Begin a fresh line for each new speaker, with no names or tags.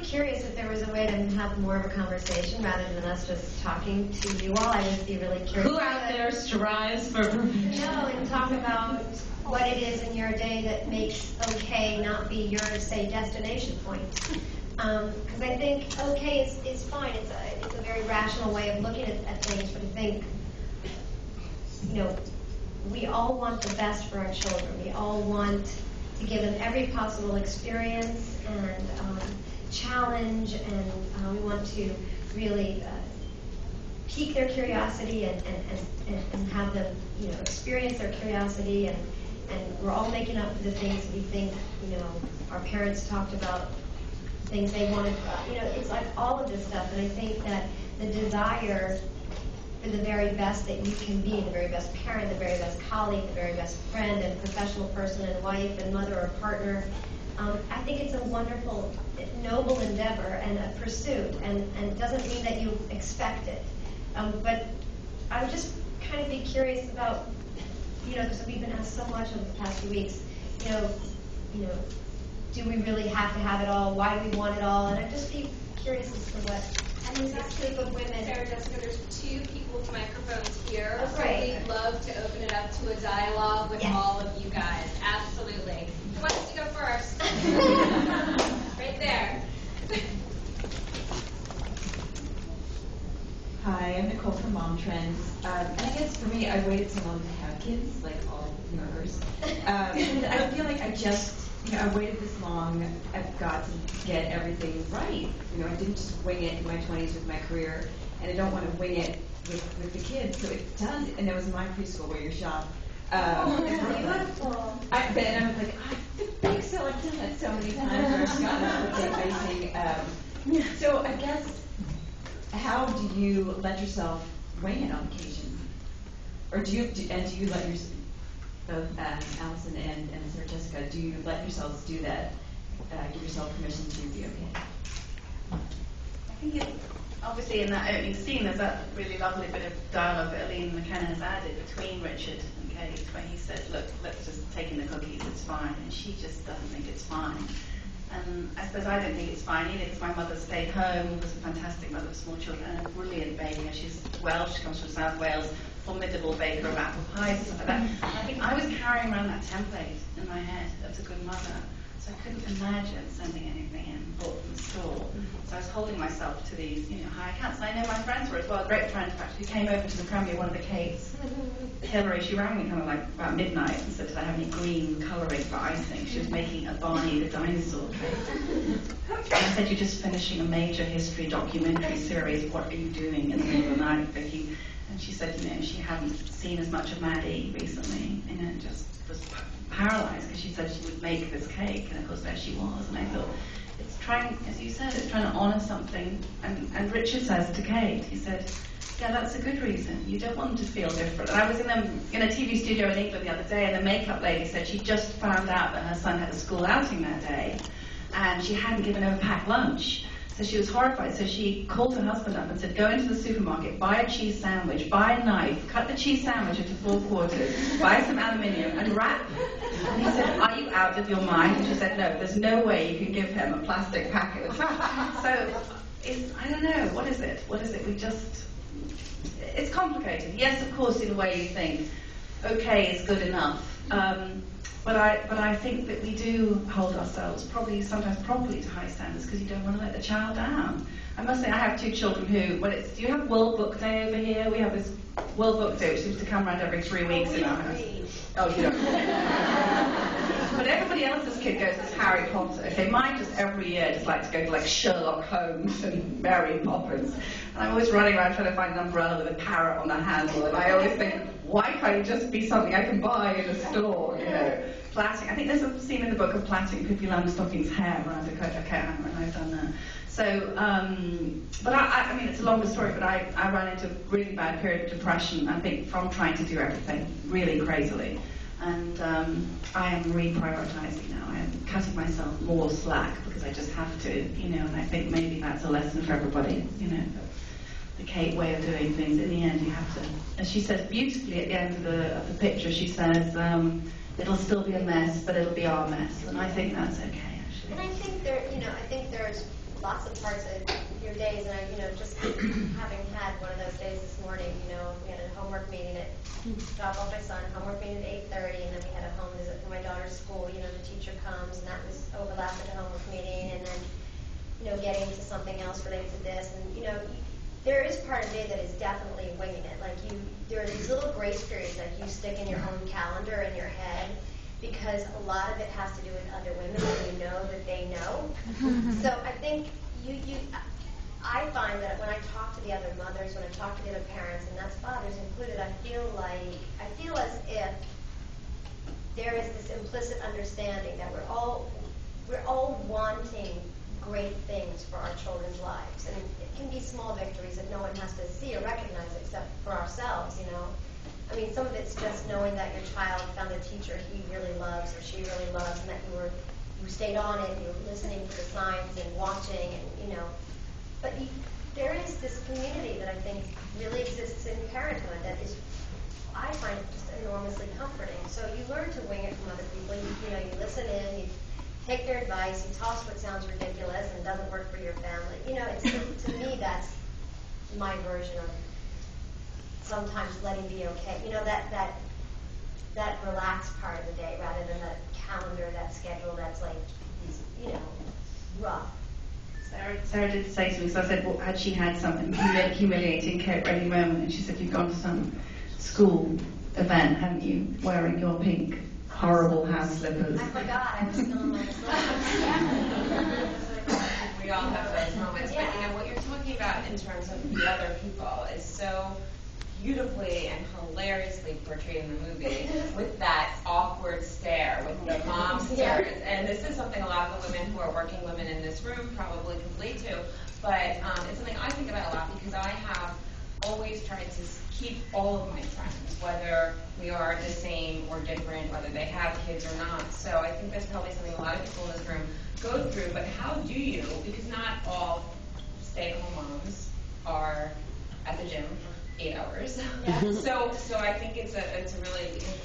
curious if there was a way to have more of a conversation rather than us just talking to you all. I would be really curious.
Who out there strives for perfection?
No, and talk about what it is in your day that makes okay not be your, say, destination point. Because I think okay is fine. It's a very rational way of looking at things, but I think, you know, we all want the best for our children. We all want to give them every possible experience and challenge, and we want to really pique their curiosity and have them, you know, experience their curiosity, and we're all making up for the things we think, you know, our parents talked about, things they wanted, you know, it's like all of this stuff, and I think that the desire for the very best that you can be, the very best parent, the very best colleague, the very best friend and professional person and wife and mother or partner, I think it's a wonderful, noble endeavor and a pursuit, and it doesn't mean that you expect it. But I would just kind of be curious about, you know, because we've been asked so much over the past few weeks, you know, do we really have to have it all? Why do we want it all? And I'd just be curious as to what.
And there's actually,
of women.
Sarah, Jessica, there's 2 people with microphones here,
Oh,
so
great.
we'd love to open it up to a dialogue with all of you guys. Absolutely. Who wants to go first? Right there.
Hi, I'm Nicole from Mom Trends. And I guess for me, I waited so long to have kids, like all yours. And I feel like I waited this long. I've got to get everything right. You know, I didn't just wing it in my 20s with my career, and I don't want to wing it with the kids. So it does, and that was my preschool where you shop.
Beautiful.
Then I was like, I think so. I've done that so many times where I've gotten with the icing. So I guess, how do you let yourself wing it on occasion? Or do you let yourself, both Allison and Sarah Jessica, do you let yourselves do that? Give yourself permission to be okay?
I think it's obviously in that opening scene there's that really lovely bit of dialogue that Aline McKenna has added between Richard and Kate, where he said, look, let's just take in the cookies, it's fine, and she just doesn't think it's fine. And I suppose I don't think it's fine either, because my mother stayed home, was a fantastic mother of small children, and a brilliant baker. She's Welsh, she comes from South Wales, formidable baker of apple pies, stuff like that. And I think I was carrying around that template in my head of the good mother, so I couldn't imagine sending anything in bought from the store. So I was holding myself to these, high accounts. And I know my friends were as well. A great friend, in fact, who came over to the premiere, one of the Kates, Hillary. She rang me kind of like about midnight and said, did I have any green colouring for icing? She was making a Barney the dinosaur cake. And I said, you're just finishing a major history documentary series. What are you doing in the middle of the night, Vicky? And she said, she hadn't seen as much of Maddie recently, just was paralysed, because she said she would make this cake, and of course there she was. And I thought, it's trying, as you said, it's trying to honour something. And Richard says to Kate, he said, yeah, that's a good reason. You don't want them to feel different. And I was in a TV studio in England the other day, and the makeup lady said she just found out that her son had a school outing that day, and she hadn't given him a packed lunch. So she was horrified. So she called her husband up and said, go into the supermarket, buy a cheese sandwich, buy a knife, cut the cheese sandwich into 4 quarters, buy some aluminium, and wrap. And he said, are you out of your mind? And she said, no, there's no way you can give him a plastic package. So, I don't know, what is it? It's complicated. Yes, of course, in a way you think, okay is good enough. But I think that we do hold ourselves sometimes properly to high standards, because you don't want to let the child down. I must say, I have 2 children who, do you have World Book Day over here? We have this World Book Day, which seems to come around every 3 weeks in our house. Oh, you don't. But everybody else's kid goes as Harry Potter. Okay, mine just every year just like to go to like Sherlock Holmes and Mary Poppins. And I'm always running around trying to find an umbrella with a parrot on the handle. And I always think, why can't it just be something I can buy in a store? Plaiting. I think there's a scene in the book of plaiting Pippi Langstocking's hair around a coat hammer, and I've done that. So, but I mean, it's a longer story, but I ran into a really bad period of depression, I think, from trying to do everything really crazily. And I am reprioritizing now. I am cutting myself more slack because I just have to, and I think maybe that's a lesson for everybody, the Kate way of doing things. In the end, you have to, as she says beautifully at the end of the picture, she says, it'll still be a mess, but it'll be our mess. And I think that's okay, actually.
And I think there's lots of parts of your days, and just having had one of those days this morning, we had a homework meeting at, drop off my son, homework meeting at 8:30, and then we had a home visit for my daughter's school, the teacher comes, and that was overlapped with the homework meeting, and then, getting into something else related to this, and, there is part of me that is definitely winging it. Like there are these little grace periods that you stick in your own calendar in your head, because a lot of it has to do with other women, and that they know. So I think I find that when I talk to the other mothers, when I talk to the other parents, and that's fathers included, I feel as if there is this implicit understanding that we're all wanting great things for our children's lives, and it can be small victories that no one has to see or recognize except for ourselves. I mean, some of it's just knowing that your child found a teacher he really loves or she really loves, and that you stayed on it, and you were listening for the signs and watching, and But there is this community that I think really exists in parenthood that is, I find, just enormously comforting. So you learn to wing it from other people. You listen in, you take their advice, you toss what sounds ridiculous and doesn't work for your family. To me, that's my version of sometimes letting be okay. That relaxed part of the day rather than that calendar, that schedule that's like, rough.
Sarah did say to me, so I said, well, had she had some humiliating coat-ready moment? And she said, you've gone to some school event, haven't you, wearing your pink, horrible house slippers.
I forgot, I was still in my
We all have those moments, but what you're talking about in terms of the other people is so beautifully and hilariously portrayed in the movie with that awkward stare with the mom stares. And this is something a lot of the women who are working women in this room probably can relate to, but it's something I think about a lot because I have always tried to keep all of my friends, whether we are the same or different, whether they have kids or not. So I think that's probably something a lot of people in this room go through, but how do you, because not all stay-at-home moms are at the gym for 8 hours. Yeah. So I think it's a really interesting